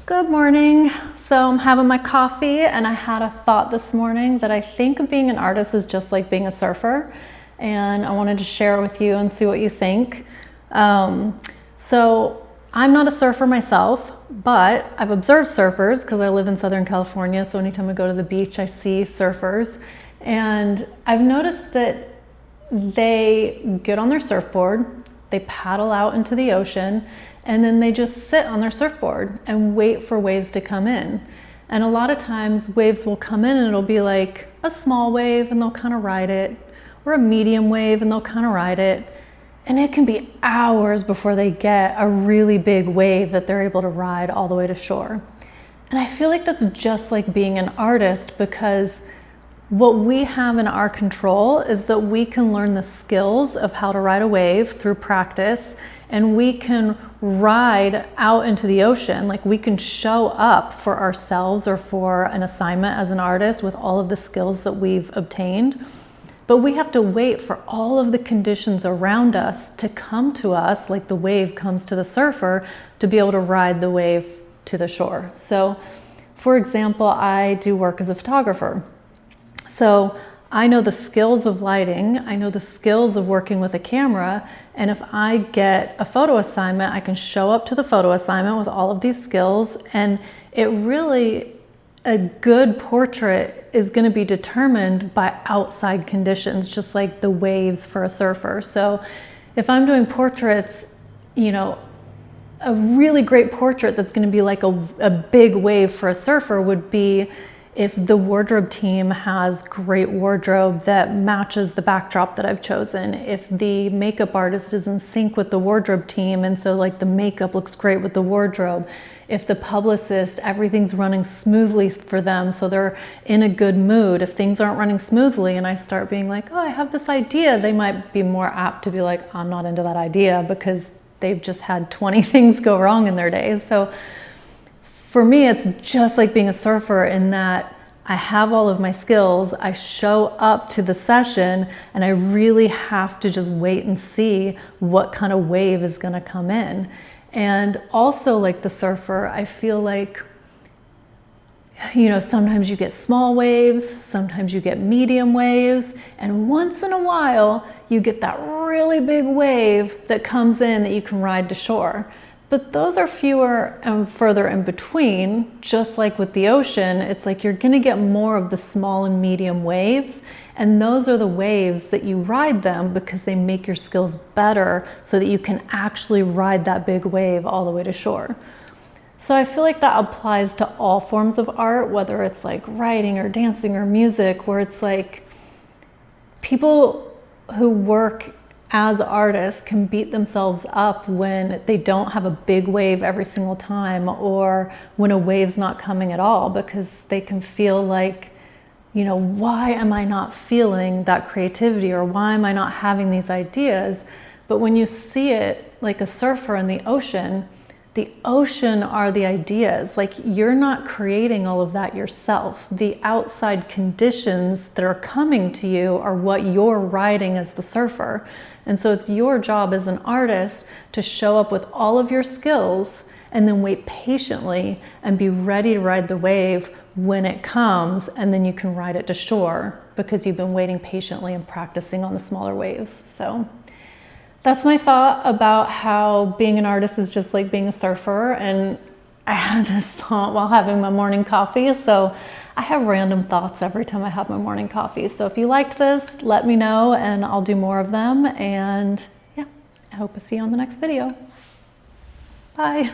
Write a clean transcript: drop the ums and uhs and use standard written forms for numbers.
Good morning. So I'm having my coffee and I had a thought this morning that I think being an artist is just like being a surfer, and I wanted to share it with you and see what you think. So I'm not a surfer myself, but I've observed surfers because I live in Southern California. So anytime I go to the beach, I see surfers, and I've noticed that they get on their surfboard, they paddle out into the ocean, and then they just sit on their surfboard and wait for waves to come in. And a lot of times waves will come in and it'll be like a small wave and they'll kind of ride it, or a medium wave and they'll kind of ride it. And it can be hours before they get a really big wave that they're able to ride all the way to shore. And I feel like that's just like being an artist, because what we have in our control is that we can learn the skills of how to ride a wave through practice, and we can ride out into the ocean. Like, we can show up for ourselves or for an assignment as an artist with all of the skills that we've obtained. But we have to wait for all of the conditions around us to come to us, like the wave comes to the surfer, to be able to ride the wave to the shore. So, for example, I do work as a photographer. So I know the skills of lighting, I know the skills of working with a camera, and if I get a photo assignment, I can show up to the photo assignment with all of these skills, and a good portrait is going to be determined by outside conditions, just like the waves for a surfer. So if I'm doing portraits, a really great portrait that's going to be like a big wave for a surfer would be if the wardrobe team has great wardrobe that matches the backdrop that I've chosen, if the makeup artist is in sync with the wardrobe team, and so like the makeup looks great with the wardrobe, if the publicist, everything's running smoothly for them, so they're in a good mood. If things aren't running smoothly and I start being like, oh, I have this idea, they might be more apt to be like, I'm not into that idea, because they've just had 20 things go wrong in their day. So for me, it's just like being a surfer in that I have all of my skills, I show up to the session, and I really have to just wait and see what kind of wave is gonna come in. And also, like the surfer, I feel like, sometimes you get small waves, sometimes you get medium waves, and once in a while, you get that really big wave that comes in that you can ride to shore. But those are fewer and further in between. Just like with the ocean, it's like you're gonna get more of the small and medium waves, and those are the waves that you ride them because they make your skills better so that you can actually ride that big wave all the way to shore. So I feel like that applies to all forms of art, whether it's like writing or dancing or music, where it's like people who work as artists can beat themselves up when they don't have a big wave every single time, or when a wave's not coming at all, because they can feel like, why am I not feeling that creativity, or why am I not having these ideas? But when you see it like a surfer in the ocean are the ideas. Like, you're not creating all of that yourself. The outside conditions that are coming to you are what you're riding as the surfer. And so it's your job as an artist to show up with all of your skills and then wait patiently and be ready to ride the wave when it comes, and then you can ride it to shore because you've been waiting patiently and practicing on the smaller waves. So that's my thought about how being an artist is just like being a surfer. And I had this thought while having my morning coffee. So I have random thoughts every time I have my morning coffee. So if you liked this, let me know and I'll do more of them. And yeah, I hope to see you on the next video. Bye.